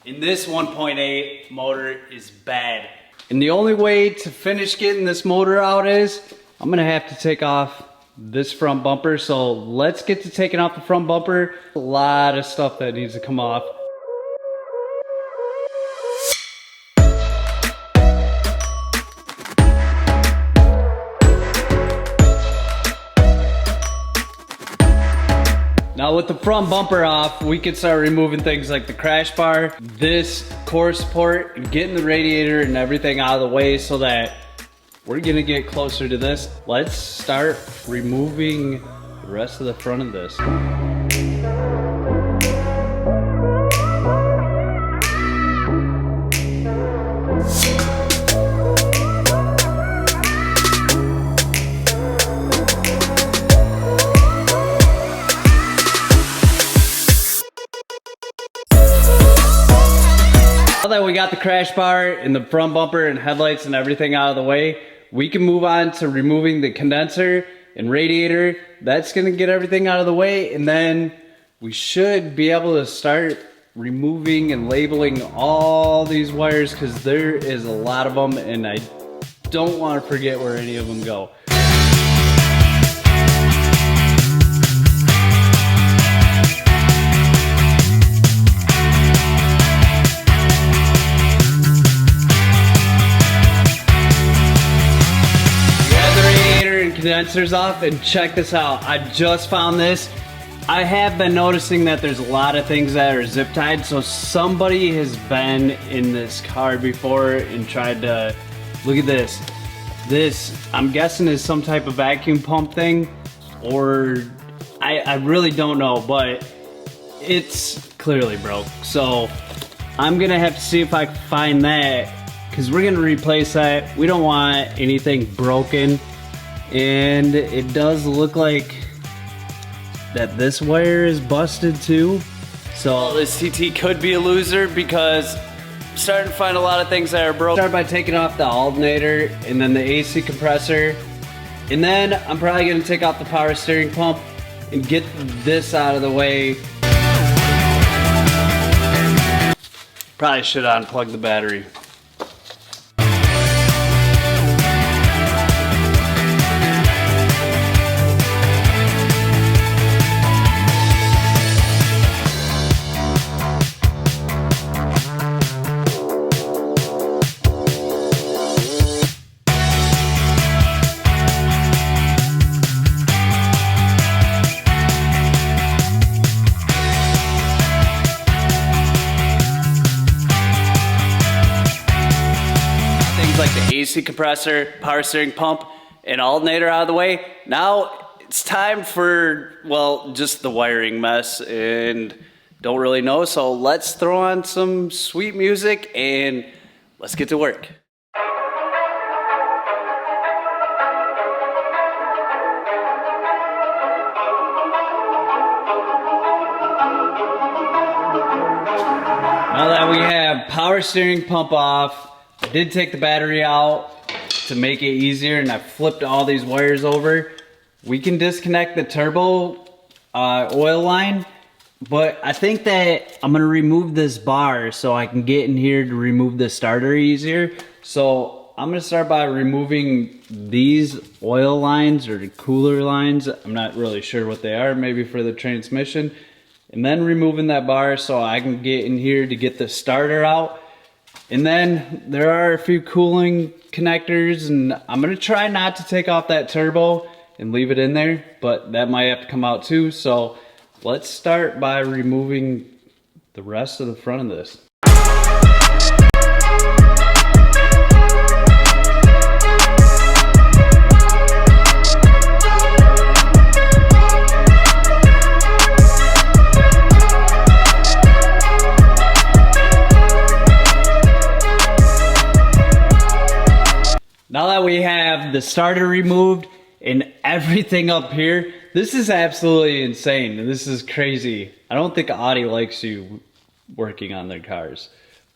And this 1.8 motor is bad. And the only way to finish getting this motor out is I'm gonna have to take off this front bumper. So let's get to taking off the front bumper. A lot of stuff that needs to come off. Now with the front bumper off, we can start removing things like the crash bar, this core support, and getting the radiator and everything out of the way so that we're gonna get closer to this. Let's start removing the rest of the front of this. Now that we got the crash bar and the front bumper and headlights and everything out of the way, we can move on to removing the condenser and radiator. That's gonna get everything out of the way, and then we should be able to start removing and labeling all these wires, because there is a lot of them and I don't want to forget where any of them go. Condensers off, and check this out. I just found this. I have been noticing that there's a lot of things that are zip tied, so somebody has been in this car before and tried to, look at this. This, I'm guessing, is some type of vacuum pump thing, or I really don't know, but it's clearly broke. So I'm gonna have to see if I can find that, because we're gonna replace that. We don't want anything broken. And it does look like that this wire is busted too. So this TT could be a loser, because I'm starting to find a lot of things that are broken. Start by taking off the alternator and then the AC compressor. And then I'm probably gonna take off the power steering pump and get this out of the way. Probably should unplug the battery. Like the AC compressor, power steering pump, and alternator out of the way. Now it's time for, well, just the wiring mess, and don't really know, so let's throw on some sweet music and let's get to work. Now that we have power steering pump off, I did take the battery out to make it easier, and I flipped all these wires over. We can disconnect the turbo oil line, but I think that I'm gonna remove this bar so I can get in here to remove the starter easier. So I'm gonna start by removing these oil lines or the cooler lines. I'm not really sure what they are, maybe for the transmission. And then removing that bar so I can get in here to get the starter out. And then there are a few cooling connectors, and I'm gonna try not to take off that turbo and leave it in there, but that might have to come out too. So let's start by removing the rest of the front of this. Now that we have the starter removed and everything up here, this is absolutely insane. This is crazy. I don't think Audi likes you working on their cars,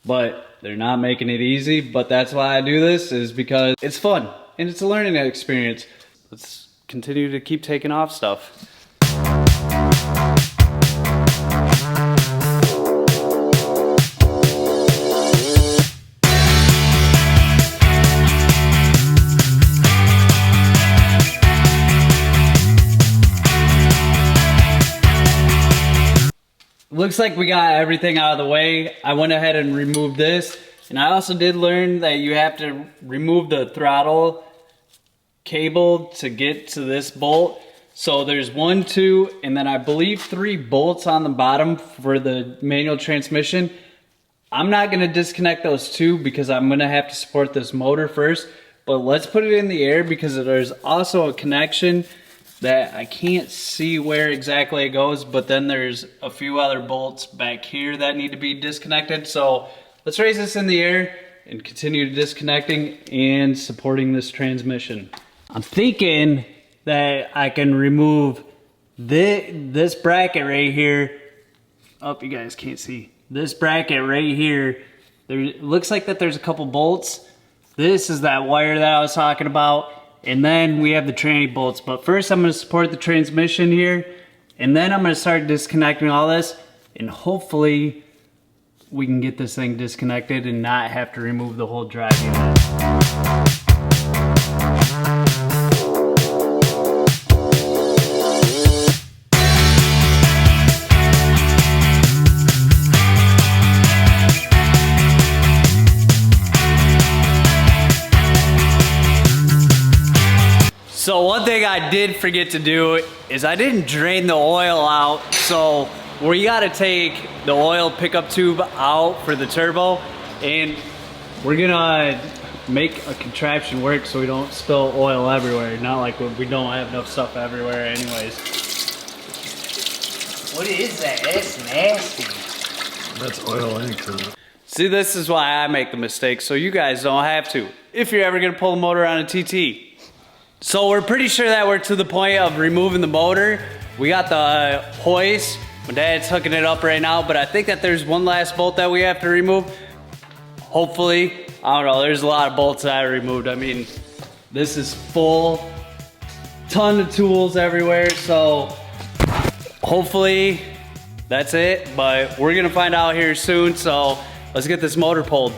but they're not making it easy. But that's why I do this, is because it's fun and it's a learning experience. Let's continue to keep taking off stuff. looks like we got everything out of the way. I went ahead and removed this. And I also did learn that you have to remove the throttle cable to get to this bolt. So there's 1, 2, and then I believe 3 bolts on the bottom for the manual transmission. I'm not gonna disconnect those 2 because I'm gonna have to support this motor first, but let's put it in the air because there's also a connection that I can't see where exactly it goes, but then there's a few other bolts back here that need to be disconnected. So let's raise this in the air and continue disconnecting and supporting this transmission. I'm thinking that I can remove this bracket right here. Oh, you guys can't see. This bracket right here, it looks like that there's a couple bolts. This is that wire that I was talking about. And then we have the tranny bolts. But first I'm gonna support the transmission here. And then I'm gonna start disconnecting all this. And hopefully we can get this thing disconnected and not have to remove the whole drive unit. So one thing I did forget to do is I didn't drain the oil out. So we gotta take the oil pickup tube out for the turbo, and we're gonna make a contraption work so we don't spill oil everywhere. Not like we don't have enough stuff everywhere anyways. What is that? That's nasty. That's oil ink. See, this is why I make the mistake, so you guys don't have to, if you're ever gonna pull a motor on a TT. So we're pretty sure that we're to the point of removing the motor. We got the hoist. My dad's hooking it up right now, but I think that there's one last bolt that we have to remove. Hopefully, I don't know, there's a lot of bolts that I removed. I mean, this is full, ton of tools everywhere, so hopefully that's it, but we're gonna find out here soon, so let's get this motor pulled.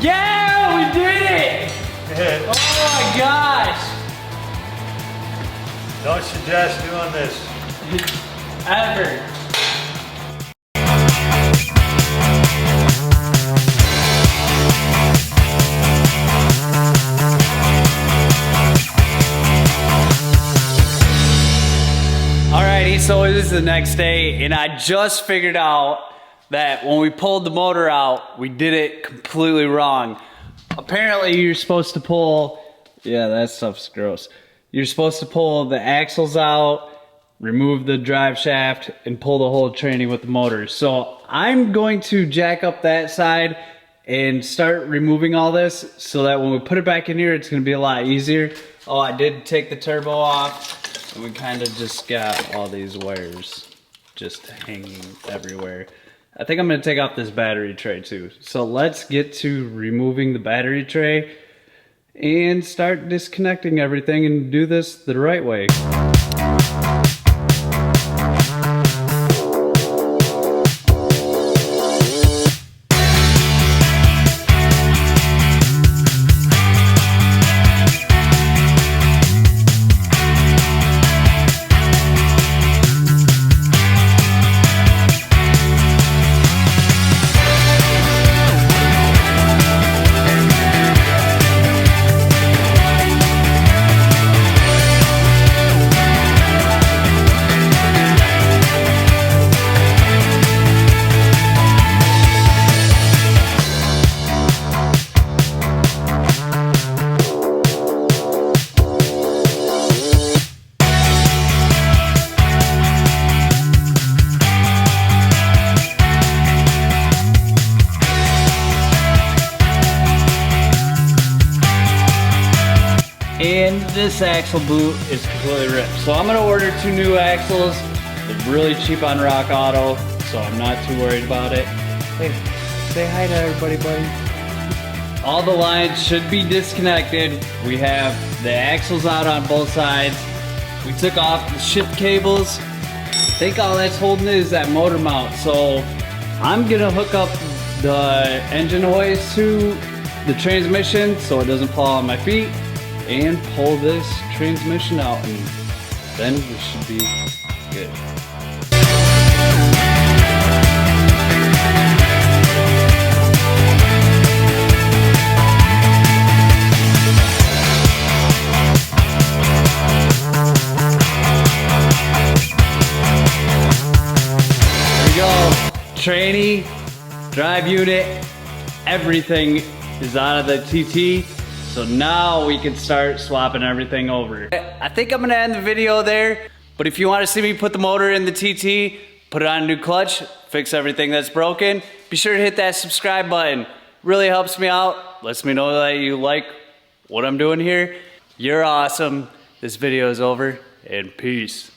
Yeah, we did it! Oh my gosh! Don't suggest doing this. Ever. Alrighty, so it is the next day, and I just figured out that when we pulled the motor out, we did it completely wrong. Apparently you're supposed to pull, yeah, that stuff's gross. You're supposed to pull the axles out, remove the drive shaft, and pull the whole tranny with the motor. So I'm going to jack up that side and start removing all this so that when we put it back in here, it's gonna be a lot easier. Oh, I did take the turbo off, and we kind of just got all these wires just hanging everywhere. I think I'm gonna take off this battery tray too. So let's get to removing the battery tray and start disconnecting everything and do this the right way. And this axle boot is completely ripped. So I'm gonna order 2 new axles. They're really cheap on Rock Auto, so I'm not too worried about it. Hey, Say hi to everybody, buddy. All the lines should be disconnected. We have the axles out on both sides. We took off the shift cables. I think all that's holding it is that motor mount. So I'm gonna hook up the engine hoist to the transmission so it doesn't fall on my feet and pull this transmission out, and then we should be good. Tranny, drive unit, everything is out of the TT. So now we can start swapping everything over. I think I'm gonna end the video there, but if you wanna see me put the motor in the TT, put it on a new clutch, fix everything that's broken, be sure to hit that subscribe button. Really helps me out, lets me know that you like what I'm doing here. You're awesome. This video is over, and peace.